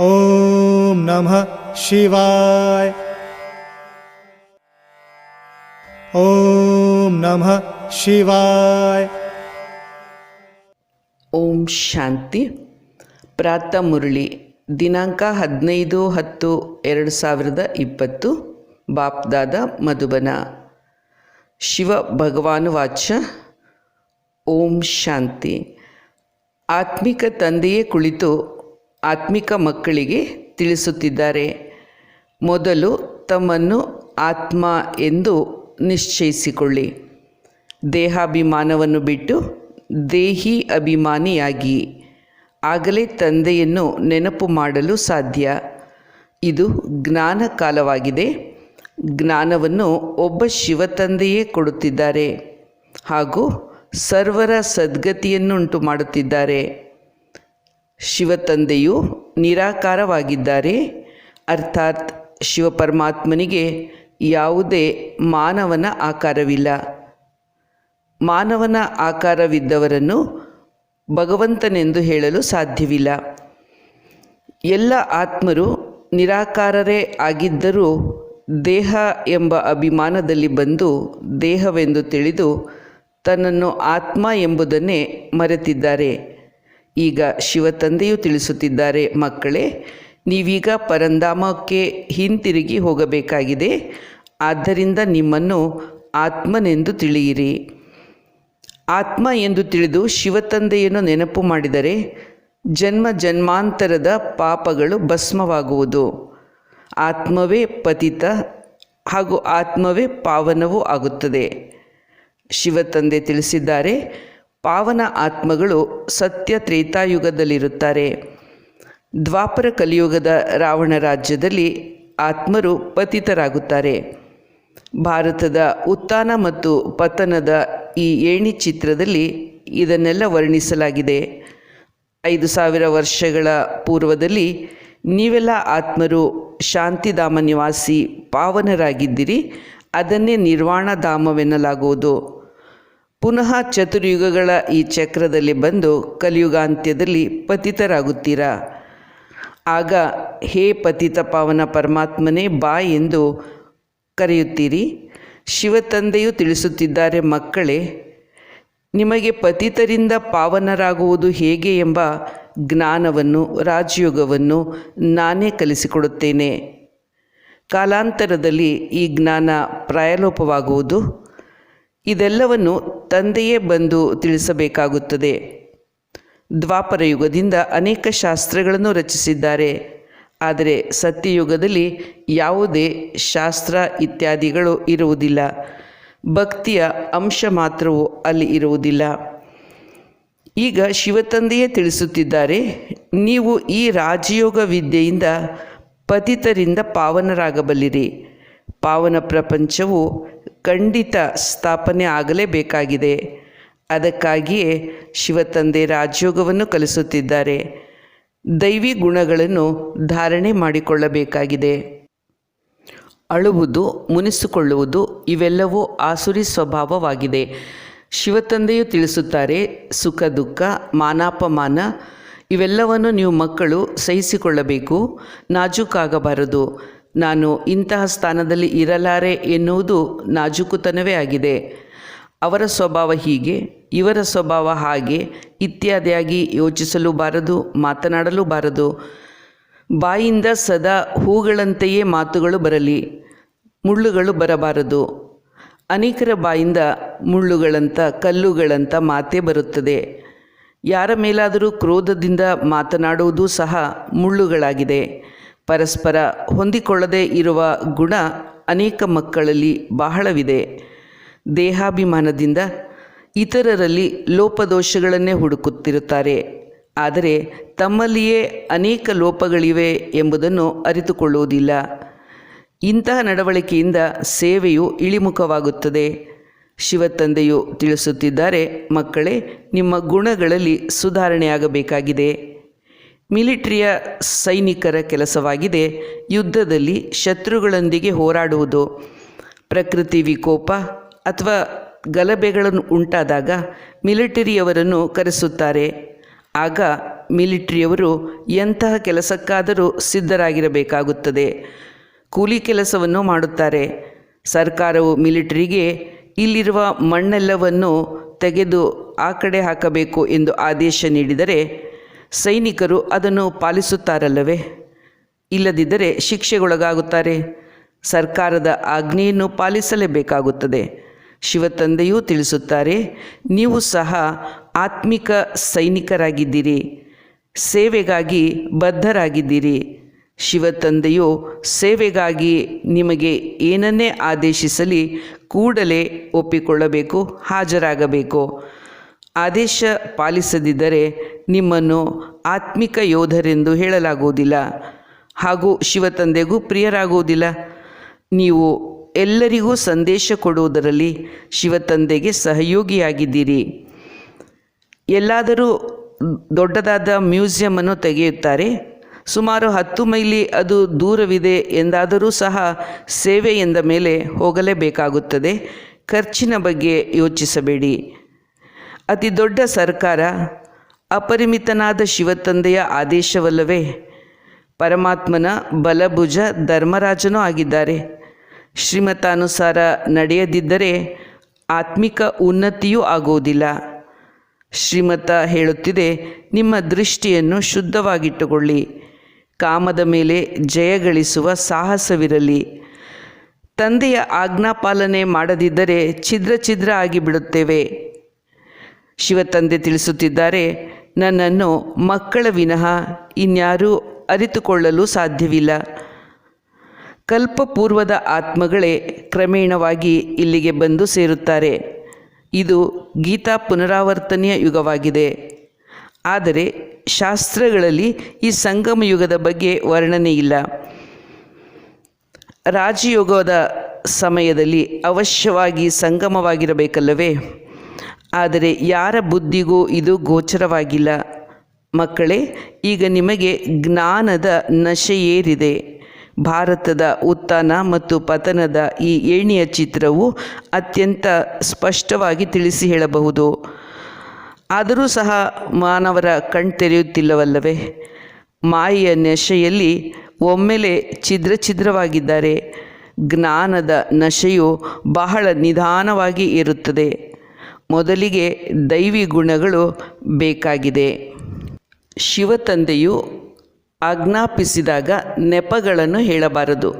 ಓಂ ನಮಃ ಶಿವಾಯ. ಓಂ ನಮಃ ಶಿವಾಯ. ಓಂ ಶಾಂತಿ. ಪ್ರಾತಃ ಮುರಳಿ ದಿನಾಂಕ 15/10/2020 ಬಾಪ್ದಾದ ಮಧುಬನ. ಶಿವ ಭಗವಾನ್ ವಾಚ. ಓಂ ಶಾಂತಿ. ಆತ್ಮಿಕ ತಂದೆಯೇ ಕುಳಿತು ಆತ್ಮಿಕ ಮಕ್ಕಳಿಗೆ ತಿಳಿಸುತ್ತಿದ್ದಾರೆ. ಮೊದಲು ತಮ್ಮನ್ನು ಆತ್ಮ ಎಂದು ನಿಶ್ಚಯಿಸಿಕೊಳ್ಳಿ. ದೇಹಾಭಿಮಾನವನ್ನು ಬಿಟ್ಟು ದೇಹಿ ಅಭಿಮಾನಿಯಾಗಿ, ಆಗಲೇ ತಂದೆಯನ್ನು ನೆನಪು ಮಾಡಲು ಸಾಧ್ಯ. ಇದು ಜ್ಞಾನ ಕಾಲವಾಗಿದೆ. ಜ್ಞಾನವನ್ನು ಒಬ್ಬ ಶಿವತಂದೆಯೇ ಕೊಡುತ್ತಿದ್ದಾರೆ ಹಾಗೂ ಸರ್ವರ ಸದ್ಗತಿಯನ್ನುಂಟು ಮಾಡುತ್ತಿದ್ದಾರೆ. ಶಿವತಂದೆಯು ನಿರಾಕಾರವಾಗಿದ್ದಾರೆ. ಅರ್ಥಾತ್ ಶಿವಪರಮಾತ್ಮನಿಗೆ ಯಾವುದೇ ಮಾನವನ ಆಕಾರವಿಲ್ಲ. ಮಾನವನ ಆಕಾರವಿದ್ದವರನ್ನು ಭಗವಂತನೆಂದು ಹೇಳಲು ಸಾಧ್ಯವಿಲ್ಲ. ಎಲ್ಲ ಆತ್ಮರು ನಿರಾಕಾರರೇ ಆಗಿದ್ದರೂ ದೇಹ ಎಂಬ ಅಭಿಮಾನದಲ್ಲಿ ಬಂದು ದೇಹವೆಂದು ತಿಳಿದು ತನ್ನನ್ನು ಆತ್ಮ ಎಂಬುದನ್ನೇ ಮರೆತಿದ್ದಾರೆ. ಈಗ ಶಿವತಂದೆಯು ತಿಳಿಸುತ್ತಿದ್ದಾರೆ, ಮಕ್ಕಳೇ, ನೀವೀಗ ಪರಂಧಾಮಕ್ಕೆ ಹಿಂತಿರುಗಿ ಹೋಗಬೇಕಾಗಿದೆ. ಆದ್ದರಿಂದ ನಿಮ್ಮನ್ನು ಆತ್ಮನೆಂದು ತಿಳಿಯಿರಿ. ಆತ್ಮ ಎಂದು ತಿಳಿದು ಶಿವತಂದೆಯನ್ನು ನೆನಪು ಮಾಡಿದರೆ ಜನ್ಮ ಜನ್ಮಾಂತರದ ಪಾಪಗಳು ಭಸ್ಮವಾಗುವುದು. ಆತ್ಮವೇ ಪತಿತ ಹಾಗೂ ಆತ್ಮವೇ ಪಾವನವೂ ಆಗುತ್ತದೆ. ಶಿವತಂದೆ ತಿಳಿಸಿದ್ದಾರೆ, ಪಾವನ ಆತ್ಮಗಳು ಸತ್ಯ ತ್ರೇತಾಯುಗದಲ್ಲಿರುತ್ತಾರೆ. ದ್ವಾಪರ ಕಲಿಯುಗದ ರಾವಣ ರಾಜ್ಯದಲ್ಲಿ ಆತ್ಮರು ಪತಿತರಾಗುತ್ತಾರೆ. ಭಾರತದ ಉತ್ಥಾನ ಮತ್ತು ಪತನದ ಈ ಏಣಿ ಚಿತ್ರದಲ್ಲಿ ಇದನ್ನೆಲ್ಲ ವರ್ಣಿಸಲಾಗಿದೆ. 5000 ವರ್ಷಗಳ ಪೂರ್ವದಲ್ಲಿ ನೀವೆಲ್ಲ ಆತ್ಮರು ಶಾಂತಿಧಾಮ ನಿವಾಸಿ ಪಾವನರಾಗಿದ್ದಿರಿ. ಅದನ್ನೇ ನಿರ್ವಾಣಧಾಮವೆನ್ನಲಾಗುವುದು. ಪುನಃ ಚತುರ್ಯುಗಗಳ ಈ ಚಕ್ರದಲ್ಲಿ ಬಂದು ಕಲಿಯುಗಾಂತ್ಯದಲ್ಲಿ ಪತಿತರಾಗುತ್ತೀರಾ. ಆಗ ಹೇ ಪತಿತ ಪಾವನ ಪರಮಾತ್ಮನೇ ಬಾ ಎಂದು ಕರೆಯುತ್ತೀರಿ. ಶಿವತಂದೆಯು ತಿಳಿಸುತ್ತಿದ್ದಾರೆ, ಮಕ್ಕಳೇ, ನಿಮಗೆ ಪತಿತರಿಂದ ಪಾವನರಾಗುವುದು ಹೇಗೆ ಎಂಬ ಜ್ಞಾನವನ್ನು, ರಾಜಯೋಗವನ್ನು ನಾನೇ ಕಲಿಸಿಕೊಡುತ್ತೇನೆ. ಕಾಲಾಂತರದಲ್ಲಿ ಈ ಜ್ಞಾನ ಪ್ರಾಯಲೋಪವಾಗುವುದು. ಇದೆಲ್ಲವನ್ನು ತಂದೆಯೇ ಬಂದು ತಿಳಿಸಬೇಕಾಗುತ್ತದೆ. ದ್ವಾಪರ ಯುಗದಿಂದ ಅನೇಕ ಶಾಸ್ತ್ರಗಳನ್ನು ರಚಿಸಿದ್ದಾರೆ. ಆದರೆ ಸತ್ಯಯುಗದಲ್ಲಿ ಯಾವುದೇ ಶಾಸ್ತ್ರ ಇತ್ಯಾದಿಗಳು ಇರುವುದಿಲ್ಲ. ಭಕ್ತಿಯ ಅಂಶ ಮಾತ್ರವೂ ಅಲ್ಲಿ ಇರುವುದಿಲ್ಲ. ಈಗ ಶಿವತಂದೆಯೇ ತಿಳಿಸುತ್ತಿದ್ದಾರೆ, ನೀವು ಈ ರಾಜಯೋಗ ವಿದ್ಯೆಯಿಂದ ಪತಿತರಿಂದ ಪಾವನರಾಗಬಲ್ಲಿರಿ. ಪಾವನ ಪ್ರಪಂಚವು ಖಂಡಿತ ಸ್ಥಾಪನೆ ಆಗಲೇಬೇಕಾಗಿದೆ. ಅದಕ್ಕಾಗಿಯೇ ಶಿವತಂದೆ ರಾಜಯೋಗವನ್ನು ಕಲಿಸುತ್ತಿದ್ದಾರೆ. ದೈವಿ ಗುಣಗಳನ್ನು ಧಾರಣೆ ಮಾಡಿಕೊಳ್ಳಬೇಕಾಗಿದೆ. ಅಳುವುದು, ಮುನಿಸಿಕೊಳ್ಳುವುದು ಇವೆಲ್ಲವೂ ಆಸುರಿ ಸ್ವಭಾವವಾಗಿದೆ. ಶಿವತಂದೆಯು ತಿಳಿಸುತ್ತಾರೆ, ಸುಖ ದುಃಖ ಮಾನಾಪಮಾನ ಇವೆಲ್ಲವನ್ನು ನೀವು ಮಕ್ಕಳು ಸಹಿಸಿಕೊಳ್ಳಬೇಕು. ನಾಜೂಕಾಗಬಾರದು. ನಾನು ಇಂತಹ ಸ್ಥಾನದಲ್ಲಿ ಇರಲಾರೆ ಎನ್ನುವುದು ನಾಜೂಕುತನವೇ ಆಗಿದೆ. ಅವರ ಸ್ವಭಾವ ಹೀಗೆ, ಇವರ ಸ್ವಭಾವ ಹಾಗೆ ಇತ್ಯಾದಿಯಾಗಿ ಯೋಚಿಸಲೂ ಬಾರದು, ಮಾತನಾಡಲೂ ಬಾರದು. ಬಾಯಿಂದ ಸದಾ ಹೂಗಳಂತೆಯೇ ಮಾತುಗಳು ಬರಲಿ, ಮುಳ್ಳುಗಳು ಬರಬಾರದು. ಅನೇಕರ ಬಾಯಿಂದ ಮುಳ್ಳುಗಳಂಥ, ಕಲ್ಲುಗಳಂಥ ಮಾತೇ ಬರುತ್ತದೆ. ಯಾರ ಮೇಲಾದರೂ ಕ್ರೋಧದಿಂದ ಮಾತನಾಡುವುದೂ ಸಹ ಮುಳ್ಳುಗಳಾಗಿದೆ. ಪರಸ್ಪರ ಹೊಂದಿಕೊಳ್ಳದೇ ಇರುವ ಗುಣ ಅನೇಕ ಮಕ್ಕಳಲ್ಲಿ ಬಹಳವಿದೆ. ದೇಹಾಭಿಮಾನದಿಂದ ಇತರರಲ್ಲಿ ಲೋಪದೋಷಗಳನ್ನೇ ಹುಡುಕುತ್ತಿರುತ್ತಾರೆ. ಆದರೆ ತಮ್ಮಲ್ಲಿಯೇ ಅನೇಕ ಲೋಪಗಳಿವೆ ಎಂಬುದನ್ನು ಅರಿತುಕೊಳ್ಳುವುದಿಲ್ಲ. ಇಂತಹ ನಡವಳಿಕೆಯಿಂದ ಸೇವೆಯು ಇಳಿಮುಖವಾಗುತ್ತದೆ. ಶಿವತಂದೆಯು ತಿಳಿಸುತ್ತಿದ್ದಾರೆ, ಮಕ್ಕಳೇ, ನಿಮ್ಮ ಗುಣಗಳಲ್ಲಿ ಸುಧಾರಣೆಯಾಗಬೇಕಾಗಿದೆ. ಮಿಲಿಟರಿಯ ಸೈನಿಕರ ಕೆಲಸವಾಗಿದೆ ಯುದ್ಧದಲ್ಲಿ ಶತ್ರುಗಳೊಂದಿಗೆ ಹೋರಾಡುವುದು. ಪ್ರಕೃತಿ ವಿಕೋಪ ಅಥವಾ ಗಲಭೆಗಳನ್ನು ಉಂಟಾದಾಗ ಮಿಲಿಟರಿಯವರನ್ನು ಕರೆಸುತ್ತಾರೆ. ಆಗ ಮಿಲಿಟರಿಯವರು ಎಂತಹ ಕೆಲಸಕ್ಕಾದರೂ ಸಿದ್ಧರಾಗಿರಬೇಕಾಗುತ್ತದೆ. ಕೂಲಿ ಕೆಲಸವನ್ನು ಮಾಡುತ್ತಾರೆ. ಸರ್ಕಾರವು ಮಿಲಿಟರಿಗೆ ಇಲ್ಲಿರುವ ಮಣ್ಣೆಲ್ಲವನ್ನು ತೆಗೆದು ಆ ಕಡೆ ಹಾಕಬೇಕು ಎಂದು ಆದೇಶ ನೀಡಿದರೆ ಸೈನಿಕರು ಅದನ್ನು ಪಾಲಿಸುತ್ತಾರಲ್ಲವೇ? ಇಲ್ಲದಿದ್ದರೆ ಶಿಕ್ಷೆಗೊಳಗಾಗುತ್ತಾರೆ. ಸರ್ಕಾರದ ಆಜ್ಞೆಯನ್ನು ಪಾಲಿಸಲೇಬೇಕಾಗುತ್ತದೆ. ಶಿವತಂದೆಯೂ ತಿಳಿಸುತ್ತಾರೆ, ನೀವು ಸಹ ಆತ್ಮಿಕ ಸೈನಿಕರಾಗಿದ್ದೀರಿ, ಸೇವೆಗಾಗಿ ಬದ್ಧರಾಗಿದ್ದೀರಿ. ಶಿವತಂದೆಯು ಸೇವೆಗಾಗಿ ನಿಮಗೆ ಏನನ್ನೇ ಆದೇಶಿಸಲಿ ಕೂಡಲೇ ಒಪ್ಪಿಕೊಳ್ಳಬೇಕು, ಹಾಜರಾಗಬೇಕು. ಆದೇಶ ಪಾಲಿಸದಿದ್ದರೆ ನಿಮ್ಮನ್ನು ಆತ್ಮಿಕ ಯೋಧರೆಂದು ಹೇಳಲಾಗುವುದಿಲ್ಲ ಹಾಗೂ ಶಿವತಂದೆಗೂ ಪ್ರಿಯರಾಗುವುದಿಲ್ಲ. ನೀವು ಎಲ್ಲರಿಗೂ ಸಂದೇಶ ಕೊಡುವುದರಲ್ಲಿ ಶಿವತಂದೆಗೆ ಸಹಯೋಗಿಯಾಗಿದ್ದೀರಿ. ಎಲ್ಲಾದರೂ ದೊಡ್ಡದಾದ ಮ್ಯೂಸಿಯಮನ್ನು ತೆಗೆಯುತ್ತಾರೆ. ಸುಮಾರು 10 ಮೈಲಿ ಅದು ದೂರವಿದೆ ಎಂದಾದರೂ ಸಹ ಸೇವೆ ಎಂದ ಮೇಲೆ ಹೋಗಲೇಬೇಕಾಗುತ್ತದೆ. ಖರ್ಚಿನ ಬಗ್ಗೆ ಯೋಚಿಸಬೇಡಿ. ಅತಿ ದೊಡ್ಡ ಸರ್ಕಾರ ಅಪರಿಮಿತನಾದ ಶಿವತಂದೆಯ ಆದೇಶವಲ್ಲವೇ? ಪರಮಾತ್ಮನ ಬಲಭುಜ ಧರ್ಮರಾಜನೂ ಆಗಿದ್ದಾರೆ. ಶ್ರೀಮತಾನುಸಾರ ನಡೆಯದಿದ್ದರೆ ಆತ್ಮಿಕ ಉನ್ನತಿಯೂ ಆಗುವುದಿಲ್ಲ. ಶ್ರೀಮತ ಹೇಳುತ್ತಿದೆ, ನಿಮ್ಮ ದೃಷ್ಟಿಯನ್ನು ಶುದ್ಧವಾಗಿಟ್ಟುಕೊಳ್ಳಿ. ಕಾಮದ ಮೇಲೆ ಜಯಗಳಿಸುವ ಸಾಹಸವಿರಲಿ. ತಂದೆಯ ಆಜ್ಞಾಪಾಲನೆ ಮಾಡದಿದ್ದರೆ ಛಿದ್ರ ಆಗಿಬಿಡುತ್ತೇವೆ. ಶಿವತಂದೆ ತಿಳಿಸುತ್ತಿದ್ದಾರೆ, ನನ್ನನ್ನು ಮಕ್ಕಳ ವಿನಃ ಇನ್ಯಾರೂ ಅರಿತುಕೊಳ್ಳಲು ಸಾಧ್ಯವಿಲ್ಲ. ಕಲ್ಪಪೂರ್ವದ ಆತ್ಮಗಳೇ ಕ್ರಮೇಣವಾಗಿ ಇಲ್ಲಿಗೆ ಬಂದು ಸೇರುತ್ತಾರೆ. ಇದು ಗೀತಾ ಪುನರಾವರ್ತನೆಯ ಯುಗವಾಗಿದೆ. ಆದರೆ ಶಾಸ್ತ್ರಗಳಲ್ಲಿ ಈ ಸಂಗಮ ಯುಗದ ಬಗ್ಗೆ ವರ್ಣನೆ ಇಲ್ಲ. ರಾಜಯೋಗದ ಸಮಯದಲ್ಲಿ ಅವಶ್ಯವಾಗಿ ಸಂಗಮವಾಗಿರಬೇಕಲ್ಲವೇ? ಆದರೆ ಯಾರ ಬುದ್ಧಿಗೂ ಇದು ಗೋಚರವಾಗಿಲ್ಲ. ಮಕ್ಕಳೇ, ಈಗ ನಿಮಗೆ ಜ್ಞಾನದ ನಶೆಯೇರಿದೆ. ಭಾರತದ ಉತ್ಥಾನ ಮತ್ತು ಪತನದ ಈ ಏಣಿಯ ಚಿತ್ರವು ಅತ್ಯಂತ ಸ್ಪಷ್ಟವಾಗಿ ತಿಳಿಸಿ ಹೇಳಬಹುದು. ಆದರೂ ಸಹ ಮಾನವರ ಕಣ್ತೆರೆಯುತ್ತಿಲ್ಲವಲ್ಲವೇ? ಮಾಯೆಯ ನಶೆಯಲ್ಲಿ ಒಮ್ಮೆಲೆ ಛಿದ್ರವಾಗಿದ್ದಾರೆ. ಜ್ಞಾನದ ನಶೆಯು ಬಹಳ ನಿಧಾನವಾಗಿ ಏರುತ್ತದೆ. ಮೊದಲಿಗೆ ದೈವಿ ಗುಣಗಳು ಬೇಕಾಗಿದೆ. ಶಿವತಂದೆಯು ಆಜ್ಞಾಪಿಸಿದಾಗ ನೆಪಗಳನ್ನು ಹೇಳಬಾರದು.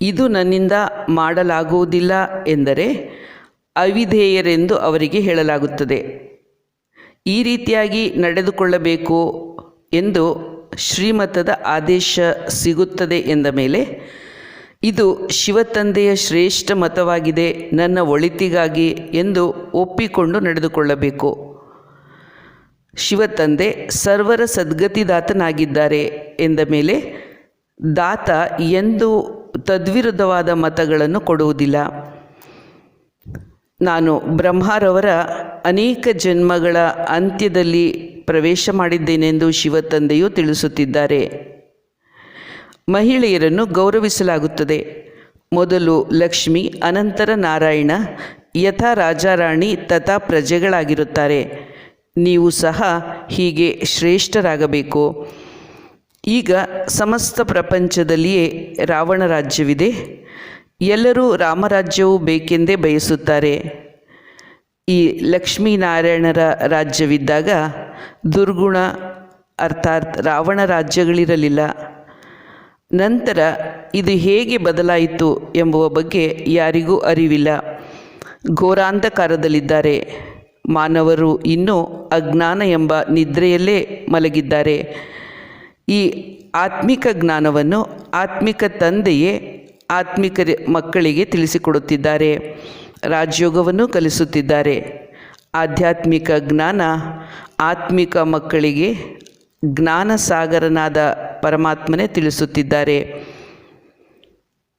ಇದು ನನ್ನಿಂದ ಮಾಡಲಾಗುವುದಿಲ್ಲ ಎಂದರೆ ಅವಿಧೇಯರೆಂದು ಅವರಿಗೆ ಹೇಳಲಾಗುತ್ತದೆ. ಈ ರೀತಿಯಾಗಿ ನಡೆದುಕೊಳ್ಳಬೇಕು ಎಂದು ಶ್ರೀಮತದ ಆದೇಶ ಸಿಗುತ್ತದೆ ಎಂದ ಮೇಲೆ ಇದು ಶಿವತಂದೆಯ ಶ್ರೇಷ್ಠ ಮತವಾಗಿದೆ, ನನ್ನ ಒಳಿತಿಗಾಗಿ ಎಂದು ಒಪ್ಪಿಕೊಂಡು ನಡೆದುಕೊಳ್ಳಬೇಕು. ಶಿವತಂದೆ ಸರ್ವರ ಸದ್ಗತಿದಾತನಾಗಿದ್ದಾರೆ ಎಂದ ಮೇಲೆ ದಾತ ಎಂದು ತದ್ವಿರುದ್ಧವಾದ ಮತಗಳನ್ನು ಕೊಡುವುದಿಲ್ಲ. ನಾನು ಬ್ರಹ್ಮರವರ ಅನೇಕ ಜನ್ಮಗಳ ಅಂತ್ಯದಲ್ಲಿ ಪ್ರವೇಶ ಮಾಡಿದ್ದೇನೆಂದು ಶಿವತಂದೆಯು ತಿಳಿಸುತ್ತಿದ್ದಾರೆ. ಮಹಿಳೆಯರನ್ನು ಗೌರವಿಸಲಾಗುತ್ತದೆ. ಮೊದಲು ಲಕ್ಷ್ಮಿ, ಅನಂತರ ನಾರಾಯಣ, ಯಥಾ ರಾಜಾರಾಣಿ ತಥಾ ಪ್ರಜೆಗಳಾಗಿರುತ್ತಾರೆ. ನೀವು ಸಹ ಹೀಗೆ ಶ್ರೇಷ್ಠರಾಗಬೇಕು. ಈಗ ಸಮಸ್ತ ಪ್ರಪಂಚದಲ್ಲಿಯೇ ರಾವಣ ರಾಜ್ಯವಿದೆ. ಎಲ್ಲರೂ ರಾಮರಾಜ್ಯವು ಬೇಕೆಂದೇ ಬಯಸುತ್ತಾರೆ. ಈ ಲಕ್ಷ್ಮೀನಾರಾಯಣರ ರಾಜ್ಯವಿದ್ದಾಗ ದುರ್ಗುಣ ಅರ್ಥಾತ್ ರಾವಣ ರಾಜ್ಯಗಳಿರಲಿಲ್ಲ. ನಂತರ ಇದು ಹೇಗೆ ಬದಲಾಯಿತು ಎಂಬುವ ಬಗ್ಗೆ ಯಾರಿಗೂ ಅರಿವಿಲ್ಲ. ಘೋರಾಂಧಕಾರದಲ್ಲಿದ್ದಾರೆ. ಮಾನವರು ಇನ್ನೂ ಅಜ್ಞಾನ ಎಂಬ ನಿದ್ರೆಯಲ್ಲೇ ಮಲಗಿದ್ದಾರೆ. ಈ ಆತ್ಮಿಕ ಜ್ಞಾನವನ್ನು ಆತ್ಮಿಕ ತಂದೆಯೇ ಆತ್ಮಿಕ ಮಕ್ಕಳಿಗೆ ತಿಳಿಸಿಕೊಡುತ್ತಿದ್ದಾರೆ. ರಾಜಯೋಗವನ್ನು ಕಲಿಸುತ್ತಿದ್ದಾರೆ. ಆಧ್ಯಾತ್ಮಿಕ ಜ್ಞಾನ ಆತ್ಮಿಕ ಮಕ್ಕಳಿಗೆ ಜ್ಞಾನಸಾಗರನಾದ ಪರಮಾತ್ಮನೇ ತಿಳಿಸುತ್ತಿದ್ದಾರೆ.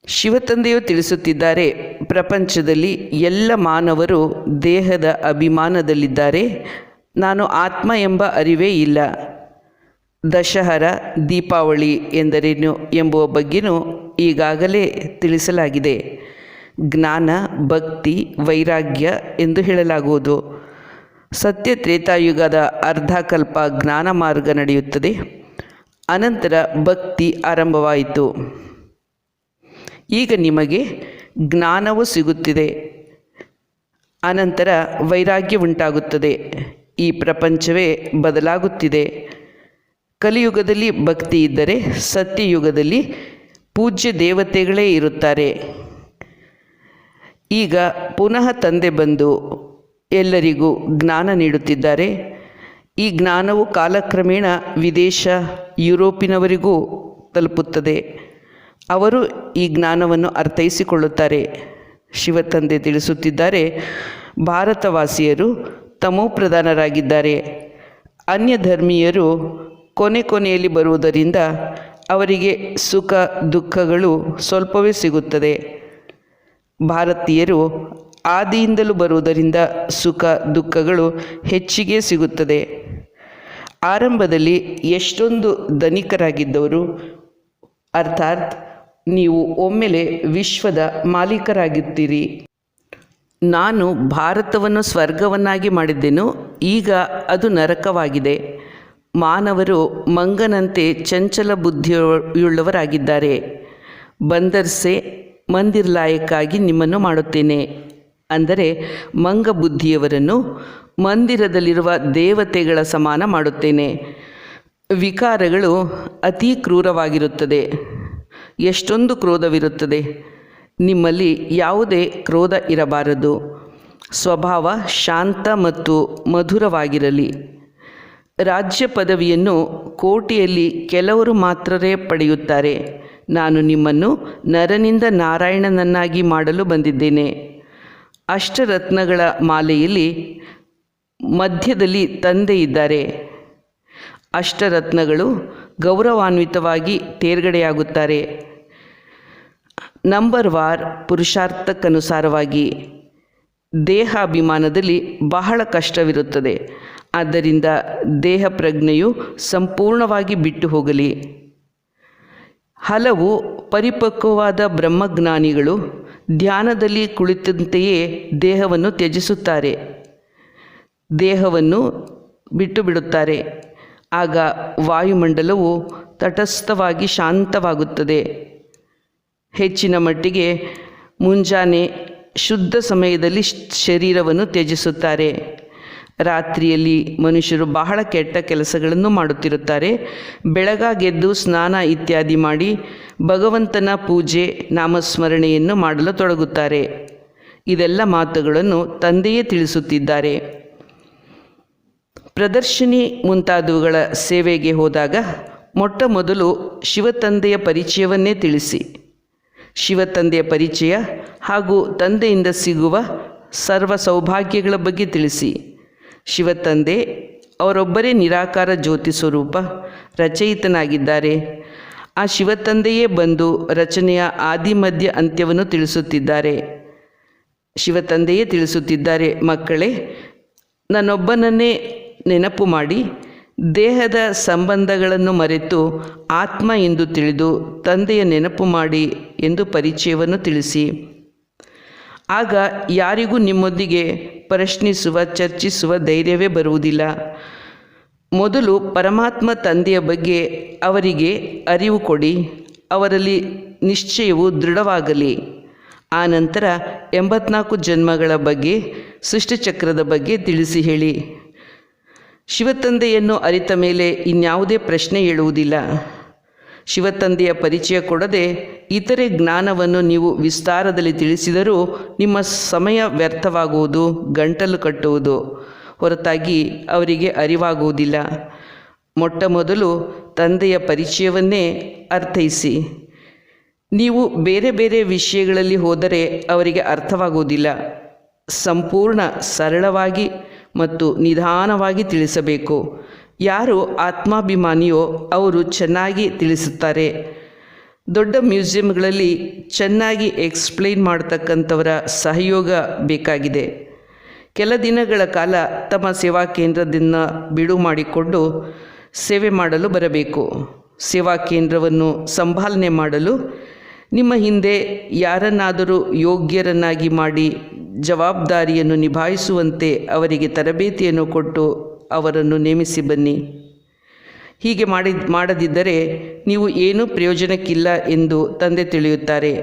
ಶಿವತಂದೆಯು ತಿಳಿಸುತ್ತಿದ್ದಾರೆ, ಪ್ರಪಂಚದಲ್ಲಿ ಎಲ್ಲ ಮಾನವರು ದೇಹದ ಅಭಿಮಾನದಲ್ಲಿದ್ದಾರೆ. ನಾನು ಆತ್ಮ ಎಂಬ ಅರಿವೇ ಇಲ್ಲ. ದಶಹರ, ದೀಪಾವಳಿ ಎಂದರೇನು ಎಂಬುವ ಬಗ್ಗೆಯೂ ಈಗಾಗಲೇ ತಿಳಿಸಲಾಗಿದೆ. ಜ್ಞಾನ, ಭಕ್ತಿ, ವೈರಾಗ್ಯ ಎಂದು ಹೇಳಲಾಗುವುದು. ಸತ್ಯ ತ್ರೇತಾಯುಗದ ಅರ್ಧಕಲ್ಪ ಜ್ಞಾನ ಮಾರ್ಗ ನಡೆಯುತ್ತದೆ. ಅನಂತರ ಭಕ್ತಿ ಆರಂಭವಾಯಿತು. ಈಗ ನಿಮಗೆ ಜ್ಞಾನವೂ ಸಿಗುತ್ತಿದೆ. ಅನಂತರ ವೈರಾಗ್ಯ ಉಂಟಾಗುತ್ತದೆ. ಈ ಪ್ರಪಂಚವೇ ಬದಲಾಗುತ್ತಿದೆ. ಕಲಿಯುಗದಲ್ಲಿ ಭಕ್ತಿ ಇದ್ದರೆ ಸತ್ಯಯುಗದಲ್ಲಿ ಪೂಜ್ಯ ದೇವತೆಗಳೇ ಇರುತ್ತಾರೆ. ಈಗ ಪುನಃ ತಂದೆ ಬಂದು ಎಲ್ಲರಿಗೂ ಜ್ಞಾನ ನೀಡುತ್ತಿದ್ದಾರೆ. ಈ ಜ್ಞಾನವು ಕಾಲಕ್ರಮೇಣ ವಿದೇಶ ಯುರೋಪಿನವರಿಗೂ ತಲುಪುತ್ತದೆ. ಅವರು ಈ ಜ್ಞಾನವನ್ನು ಅರ್ಥೈಸಿಕೊಳ್ಳುತ್ತಾರೆ. ಶಿವತಂದೆ ತಿಳಿಸುತ್ತಿದ್ದಾರೆ, ಭಾರತವಾಸಿಯರು ತಮೋಪ್ರಧಾನರಾಗಿದ್ದಾರೆ. ಅನ್ಯ ಧರ್ಮೀಯರು ಕೊನೆಯಲ್ಲಿ ಬರುವುದರಿಂದ ಅವರಿಗೆ ಸುಖ ದುಃಖಗಳು ಸ್ವಲ್ಪವೇ ಸಿಗುತ್ತದೆ. ಭಾರತೀಯರು ಆದಿಯಿಂದಲೂ ಬರುವುದರಿಂದ ಸುಖ ದುಃಖಗಳು ಹೆಚ್ಚಿಗೆ ಸಿಗುತ್ತದೆ. ಆರಂಭದಲ್ಲಿ ಎಷ್ಟೊಂದು ಧನಿಕರಾಗಿದ್ದವರು, ಅರ್ಥಾತ್ ನೀವು ಒಮ್ಮೆಲೆ ವಿಶ್ವದ ಮಾಲೀಕರಾಗುತ್ತೀರಿ. ನಾನು ಭಾರತವನ್ನು ಸ್ವರ್ಗವನ್ನಾಗಿ ಮಾಡಿದ್ದೆನು, ಈಗ ಅದು ನರಕವಾಗಿದೆ. ಮಾನವರು ಮಂಗನಂತೆ ಚಂಚಲ ಬುದ್ಧಿಯುಳ್ಳವರಾಗಿದ್ದಾರೆ. ಬಂದರ್ಸೆ ಮಂದಿರ್ಲಾಯಕ್ಕಾಗಿ ನಿಮ್ಮನ್ನು ಮಾಡುತ್ತೇನೆ. ಅಂದರೆ ಮಂಗ ಬುದ್ಧಿಯವರನ್ನು ಮಂದಿರದಲ್ಲಿರುವ ದೇವತೆಗಳ ಸಮಾನ ಮಾಡುತ್ತೇನೆ. ವಿಕಾರಗಳು ಅತೀ ಕ್ರೂರವಾಗಿರುತ್ತದೆ. ಎಷ್ಟೊಂದು ಕ್ರೋಧವಿರುತ್ತದೆ. ನಿಮ್ಮಲ್ಲಿ ಯಾವುದೇ ಕ್ರೋಧ ಇರಬಾರದು. ಸ್ವಭಾವ ಶಾಂತ ಮತ್ತು ಮಧುರವಾಗಿರಲಿ. ರಾಜ್ಯ ಪದವಿಯನ್ನು ಕೋಟಿಯಲ್ಲಿ ಕೆಲವರು ಮಾತ್ರವೇ ಪಡೆಯುತ್ತಾರೆ. ನಾನು ನಿಮ್ಮನ್ನು ನರನಿಂದ ನಾರಾಯಣನನ್ನಾಗಿ ಮಾಡಲು ಬಂದಿದ್ದೇನೆ. ಅಷ್ಟರತ್ನಗಳ ಮಾಲೆಯಲ್ಲಿ ಮಧ್ಯದಲ್ಲಿ ತಂದೆ ಇದ್ದಾರೆ. ಅಷ್ಟರತ್ನಗಳು ಗೌರವಾನ್ವಿತವಾಗಿ ತೇರ್ಗಡೆಯಾಗುತ್ತಾರೆ. ನಂಬರ್ವಾರ್ ಪುರುಷಾರ್ಥಕ್ಕನುಸಾರವಾಗಿ. ದೇಹಾಭಿಮಾನದಲ್ಲಿ ಬಹಳ ಕಷ್ಟವಿರುತ್ತದೆ. ಆದ್ದರಿಂದ ದೇಹ ಪ್ರಜ್ಞೆಯು ಸಂಪೂರ್ಣವಾಗಿ ಬಿಟ್ಟು ಹೋಗಲಿ. ಹಲವು ಪರಿಪಕ್ವವಾದ ಬ್ರಹ್ಮಜ್ಞಾನಿಗಳು ಧ್ಯಾನದಲ್ಲಿ ಕುಳಿತಂತೆಯೇ ದೇಹವನ್ನು ತ್ಯಜಿಸುತ್ತಾರೆ. ದೇಹವನ್ನು ಬಿಟ್ಟು ಬಿಡುತ್ತಾರೆ. ಆಗ ವಾಯುಮಂಡಲವು ತಟಸ್ಥವಾಗಿ ಶಾಂತವಾಗುತ್ತದೆ. ಹೆಚ್ಚಿನ ಮಟ್ಟಿಗೆ ಮುಂಜಾನೆ ಶುದ್ಧ ಸಮಯದಲ್ಲಿ ಶರೀರವನ್ನು ತ್ಯಜಿಸುತ್ತಾರೆ. ರಾತ್ರಿಯಲ್ಲಿ ಮನುಷ್ಯರು ಬಹಳ ಕೆಟ್ಟ ಕೆಲಸಗಳನ್ನು ಮಾಡುತ್ತಿರುತ್ತಾರೆ. ಬೆಳಗಾಗೆದ್ದು ಸ್ನಾನ ಇತ್ಯಾದಿ ಮಾಡಿ ಭಗವಂತನ ಪೂಜೆ ನಾಮಸ್ಮರಣೆಯನ್ನು ಮಾಡಲು ತೊಡಗುತ್ತಾರೆ. ಇದೆಲ್ಲ ಮಾತುಗಳನ್ನು ತಂದೆಯೇ ತಿಳಿಸುತ್ತಿದ್ದಾರೆ. ಪ್ರದರ್ಶನಿ ಮುಂತಾದವುಗಳ ಸೇವೆಗೆ ಹೋದಾಗ ಮೊಟ್ಟ ಮೊದಲು ಶಿವತಂದೆಯ ಪರಿಚಯವನ್ನೇ ತಿಳಿಸಿ. ಶಿವತಂದೆಯ ಪರಿಚಯ ಹಾಗೂ ತಂದೆಯಿಂದ ಸಿಗುವ ಸರ್ವ ಸೌಭಾಗ್ಯಗಳ ಬಗ್ಗೆ ತಿಳಿಸಿ. ಶಿವತಂದೆ ಅವರೊಬ್ಬರೇ ನಿರಾಕಾರ ಜ್ಯೋತಿ ಸ್ವರೂಪ ರಚಯಿತನಾಗಿದ್ದಾರೆ. ಆ ಶಿವತಂದೆಯೇ ಬಂದು ರಚನೆಯ ಆದಿ ಮಧ್ಯ ಅಂತ್ಯವನ್ನು ತಿಳಿಸುತ್ತಿದ್ದಾರೆ. ಶಿವತಂದೆಯೇ ತಿಳಿಸುತ್ತಿದ್ದಾರೆ, ಮಕ್ಕಳೇ, ನನ್ನೊಬ್ಬನನ್ನೇ ನೆನಪು ಮಾಡಿ ದೇಹದ ಸಂಬಂಧಗಳನ್ನು ಮರೆತು ಆತ್ಮ ಎಂದು ತಿಳಿದು ತಂದೆಯ ನೆನಪು ಮಾಡಿ ಎಂದು ಪರಿಚಯವನ್ನು ತಿಳಿಸಿ. ಆಗ ಯಾರಿಗೂ ನಿಮ್ಮೊಂದಿಗೆ ಪ್ರಶ್ನಿಸುವ ಚರ್ಚಿಸುವ ಧೈರ್ಯವೇ ಬರುವುದಿಲ್ಲ. ಮೊದಲು ಪರಮಾತ್ಮ ತಂದೆಯ ಬಗ್ಗೆ ಅವರಿಗೆ ಅರಿವು ಕೊಡಿ. ಅವರಲ್ಲಿ ನಿಶ್ಚಯವು ದೃಢವಾಗಲಿ. ಆನಂತರ 84 ಜನ್ಮಗಳ ಬಗ್ಗೆ, ಸೃಷ್ಟಿಚಕ್ರದ ಬಗ್ಗೆ ತಿಳಿಸಿ ಹೇಳಿ. ಶಿವತಂದೆಯನ್ನು ಅರಿತ ಮೇಲೆ ಇನ್ಯಾವುದೇ ಪ್ರಶ್ನೆ ಏಳುವುದಿಲ್ಲ. ಶಿವತಂದೆಯ ಪರಿಚಯ ಕೊಡದೆ ಇತರೆ ಜ್ಞಾನವನ್ನು ನೀವು ವಿಸ್ತಾರದಲ್ಲಿ ತಿಳಿಸಿದರೂ ನಿಮ್ಮ ಸಮಯ ವ್ಯರ್ಥವಾಗುವುದು, ಗಂಟಲು ಕಟ್ಟುವುದು ಹೊರತಾಗಿ ಅವರಿಗೆ ಅರಿವಾಗುವುದಿಲ್ಲ. ಮೊಟ್ಟ ಮೊದಲು ತಂದೆಯ ಪರಿಚಯವನ್ನೇ ಅರ್ಥೈಸಿ. ನೀವು ಬೇರೆ ಬೇರೆ ವಿಷಯಗಳಲ್ಲಿ ಹೋದರೆ ಅವರಿಗೆ ಅರ್ಥವಾಗುವುದಿಲ್ಲ. ಸಂಪೂರ್ಣ ಸರಳವಾಗಿ ಮತ್ತು ನಿಧಾನವಾಗಿ ತಿಳಿಸಬೇಕು. ಯಾರು ಆತ್ಮಾಭಿಮಾನಿಯೋ ಅವರು ಚೆನ್ನಾಗಿ ತಿಳಿಸುತ್ತಾರೆ. ದೊಡ್ಡ ಮ್ಯೂಸಿಯಂಗಳಲ್ಲಿ ಚೆನ್ನಾಗಿ ಎಕ್ಸ್ಪ್ಲೈನ್ ಮಾಡತಕ್ಕಂಥವರ ಸಹಯೋಗ ಬೇಕಾಗಿದೆ. ಕೆಲ ದಿನಗಳ ಕಾಲ ತಮ್ಮ ಸೇವಾ ಕೇಂದ್ರದಿಂದ ಬಿಡು ಮಾಡಿಕೊಂಡು ಸೇವೆ ಮಾಡಲು ಬರಬೇಕು. ಸೇವಾ ಕೇಂದ್ರವನ್ನು ಸಂಭಾಲನೆ ಮಾಡಲು ನಿಮ್ಮ ಹಿಂದೆ ಯಾರನ್ನಾದರೂ ಯೋಗ್ಯರನ್ನಾಗಿ ಮಾಡಿ ಜವಾಬ್ದಾರಿಯನ್ನು ನಿಭಾಯಿಸುವಂತೆ ಅವರಿಗೆ ತರಬೇತಿಯನ್ನು ಕೊಟ್ಟು ಅವರನ್ನು ನೇಮಿಸಿ ಬನ್ನಿ. ಹೀಗೆ ಮಾಡದಿದ್ದರೆ ನೀವು ಏನೂ ಪ್ರಯೋಜನಕ್ಕಿಲ್ಲ ಎಂದು ತಂದೆ ತಿಳಿಯುತ್ತಾರೆ.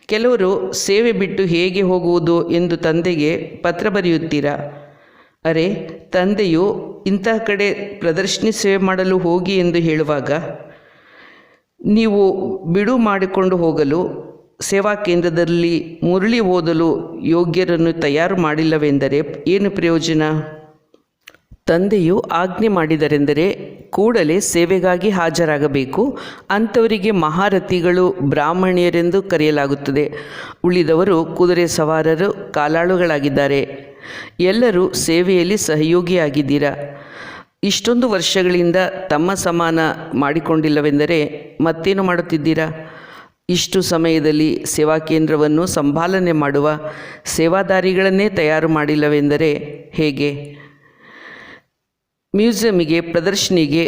ಕೆಲವರು ಸೇವೆ ಬಿಟ್ಟು ಹೇಗೆ ಹೋಗುವುದು ಎಂದು ತಂದೆಗೆ ಪತ್ರ ಬರೆಯುತ್ತೀರಾ. ಅರೆ, ತಂದೆಯು ಇಂತಹ ಕಡೆ ಪ್ರದರ್ಶನಿ ಸೇವೆ ಮಾಡಲು ಹೋಗಿ ಎಂದು ಹೇಳುವಾಗ ನೀವು ಬಿಡು ಮಾಡಿಕೊಂಡು ಹೋಗಲು ಸೇವಾ ಕೇಂದ್ರದಲ್ಲಿ ಮುರಳಿ ಓದಲು ಯೋಗ್ಯರನ್ನು ತಯಾರು ಮಾಡಿಲ್ಲವೆಂದರೆ ಏನು ಪ್ರಯೋಜನ? ತಂದೆಯು ಆಜ್ಞೆ ಮಾಡಿದರೆಂದರೆ ಕೂಡಲೇ ಸೇವೆಗಾಗಿ ಹಾಜರಾಗಬೇಕು. ಅಂಥವರಿಗೆ ಮಹಾರಥಿಗಳು, ಬ್ರಾಹ್ಮಣಿಯರೆಂದು ಕರೆಯಲಾಗುತ್ತದೆ. ಉಳಿದವರು ಕುದುರೆ ಸವಾರರು, ಕಾಲಾಳುಗಳಾಗಿದ್ದಾರೆ. ಎಲ್ಲರೂ ಸೇವೆಯಲ್ಲಿ ಸಹಯೋಗಿಯಾಗಿದ್ದೀರಾ. ಇಷ್ಟೊಂದು ವರ್ಷಗಳಿಂದ ತಮ್ಮ ಸಮಾನ ಮಾಡಿಕೊಂಡಿಲ್ಲವೆಂದರೆ ಮತ್ತೇನು ಮಾಡುತ್ತಿದ್ದೀರಾ? ಇಷ್ಟು ಸಮಯದಲ್ಲಿ ಸೇವಾ ಕೇಂದ್ರವನ್ನು ಸಂಭಾಲನೆ ಮಾಡುವ ಸೇವಾದಾರಿಗಳನ್ನೇ ತಯಾರು ಮಾಡಿಲ್ಲವೆಂದರೆ ಹೇಗೆ? ಮ್ಯೂಸಿಯಮಿಗೆ, ಪ್ರದರ್ಶನಿಗೆ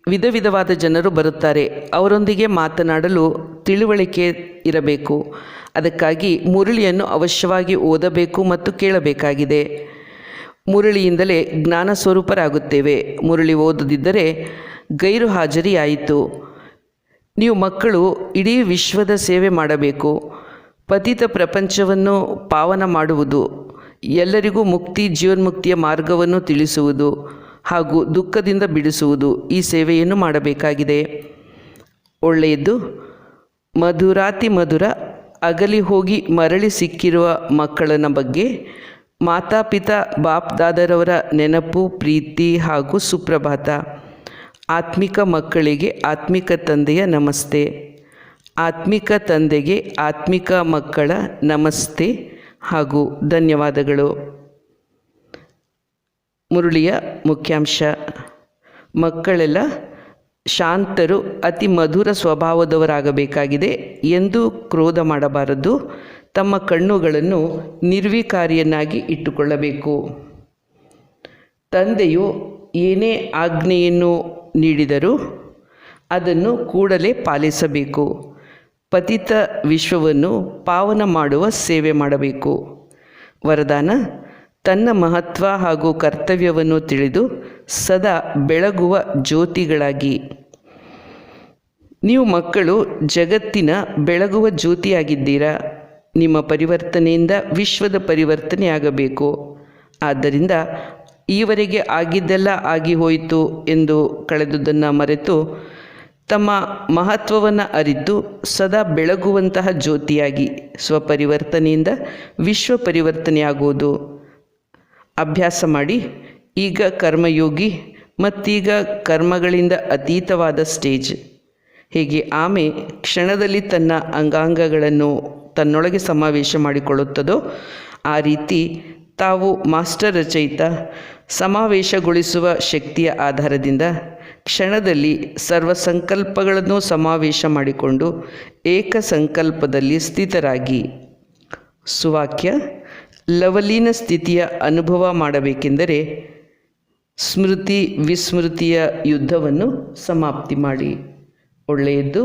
ವಿಧ ವಿಧವಾದ ಜನರು ಬರುತ್ತಾರೆ. ಅವರೊಂದಿಗೆ ಮಾತನಾಡಲು ತಿಳುವಳಿಕೆ ಇರಬೇಕು. ಅದಕ್ಕಾಗಿ ಮುರಳಿಯನ್ನು ಅವಶ್ಯವಾಗಿ ಓದಬೇಕು ಮತ್ತು ಕೇಳಬೇಕಾಗಿದೆ. ಮುರಳಿಯಿಂದಲೇ ಜ್ಞಾನ ಸ್ವರೂಪರಾಗುತ್ತೇವೆ. ಮುರಳಿ ಓದದಿದ್ದರೆ ಗೈರು ಹಾಜರಿಯಾಯಿತು. ನೀವು ಮಕ್ಕಳು ಇಡೀ ವಿಶ್ವದ ಸೇವೆ ಮಾಡಬೇಕು. ಪತಿತ ಪ್ರಪಂಚವನ್ನು ಪಾವನ ಮಾಡುವುದು, ಎಲ್ಲರಿಗೂ ಮುಕ್ತಿ, ಜೀವನ್ಮುಕ್ತಿಯ ಮಾರ್ಗವನ್ನು ತಿಳಿಸುವುದು ಹಾಗೂ ದುಃಖದಿಂದ ಬಿಡಿಸುವುದು, ಈ ಸೇವೆಯನ್ನು ಮಾಡಬೇಕಾಗಿದೆ. ಒಳ್ಳೆಯದು. ಮಧುರಾತಿ ಮಧುರ ಅಗಲಿ ಹೋಗಿ ಮರಳಿ ಸಿಕ್ಕಿರುವ ಮಕ್ಕಳನ್ನ ಬಗ್ಗೆ ಮಾತಾಪಿತಾ ಬಾಪ್ ದಾದರವರ ನೆನಪು, ಪ್ರೀತಿ ಹಾಗೂ ಸುಪ್ರಭಾತ. ಆತ್ಮಿಕ ಮಕ್ಕಳಿಗೆ ಆತ್ಮಿಕ ತಂದೆಯ ನಮಸ್ತೆ. ಆತ್ಮಿಕ ತಂದೆಗೆ ಆತ್ಮಿಕ ಮಕ್ಕಳ ನಮಸ್ತೆ ಹಾಗೂ ಧನ್ಯವಾದಗಳು. ಮುರಳಿಯ ಮುಖ್ಯಾಂಶ: ಮಕ್ಕಳೆಲ್ಲ ಶಾಂತರು, ಅತಿ ಮಧುರ ಸ್ವಭಾವದವರಾಗಬೇಕಾಗಿದೆ. ಎಂದೂ ಕ್ರೋಧ ಮಾಡಬಾರದು. ತಮ್ಮ ಕಣ್ಣುಗಳನ್ನು ನಿರ್ವಿಕಾರಿಯನ್ನಾಗಿ ಇಟ್ಟುಕೊಳ್ಳಬೇಕು. ತಂದೆಯು ಏನೇ ಆಜ್ಞೆಯನ್ನು ನೀಡಿದರೂ ಅದನ್ನು ಕೂಡಲೇ ಪಾಲಿಸಬೇಕು. ಪತಿತ ವಿಶ್ವವನ್ನು ಪಾವನ ಮಾಡುವ ಸೇವೆ ಮಾಡಬೇಕು. ವರದಾನ: ತನ್ನ ಮಹತ್ವ ಹಾಗೂ ಕರ್ತವ್ಯವನ್ನು ತಿಳಿದು ಸದಾ ಬೆಳಗುವ ಜ್ಯೋತಿಗಳಾಗಿ. ನೀವು ಮಕ್ಕಳು ಜಗತ್ತಿನ ಬೆಳಗುವ ಜ್ಯೋತಿಯಾಗಿದ್ದೀರಾ. ನಿಮ್ಮ ಪರಿವರ್ತನೆಯಿಂದ ವಿಶ್ವದ ಪರಿವರ್ತನೆಯಾಗಬೇಕು. ಆದ್ದರಿಂದ ಈವರೆಗೆ ಆಗಿದ್ದೆಲ್ಲ ಆಗಿ ಹೋಯಿತು ಎಂದು ಕಳೆದುದನ್ನು ಮರೆತು ತಮ್ಮ ಮಹತ್ವವನ್ನು ಅರಿತು ಸದಾ ಬೆಳಗುವಂತಹ ಜ್ಯೋತಿಯಾಗಿ ಸ್ವಪರಿವರ್ತನೆಯಿಂದ ವಿಶ್ವ ಪರಿವರ್ತನೆಯಾಗುವುದು. ಅಭ್ಯಾಸ ಮಾಡಿ. ಈಗ ಕರ್ಮಯೋಗಿ ಮತ್ತೀಗ ಕರ್ಮಗಳಿಂದ ಅತೀತವಾದ ಸ್ಟೇಜ್. ಹೀಗೆ ಆಮೆ ಕ್ಷಣದಲ್ಲಿ ತನ್ನ ಅಂಗಾಂಗಗಳನ್ನು ತನ್ನೊಳಗೆ ಸಮಾವೇಶ ಮಾಡಿಕೊಳ್ಳುತ್ತದೋ ಆ ರೀತಿ ತಾವು ಮಾಸ್ಟರ್ ರಚಯಿತ ಸಮಾವೇಶಗೊಳಿಸುವ ಶಕ್ತಿಯ ಆಧಾರದಿಂದ ಕ್ಷಣದಲ್ಲಿ ಸರ್ವ ಸಂಕಲ್ಪಗಳನ್ನು ಸಮಾವೇಶ ಮಾಡಿಕೊಂಡು ಏಕ ಸಂಕಲ್ಪದಲ್ಲಿ ಸ್ಥಿತರಾಗಿ. ಸುವಾಕ್ಯ: ಲವಲೀನ ಸ್ಥಿತಿಯ ಅನುಭವ ಮಾಡಬೇಕೆಂದರೆ ಸ್ಮೃತಿ ವಿಸ್ಮೃತಿಯ ಯುದ್ಧವನ್ನು ಸಮಾಪ್ತಿ ಮಾಡಿ. ಒಳ್ಳೆಯದು.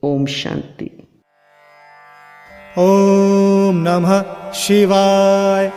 ಓಂ ಶಾಂತಿ. ಓಂ ನಮಃ ಶಿವಾಯ.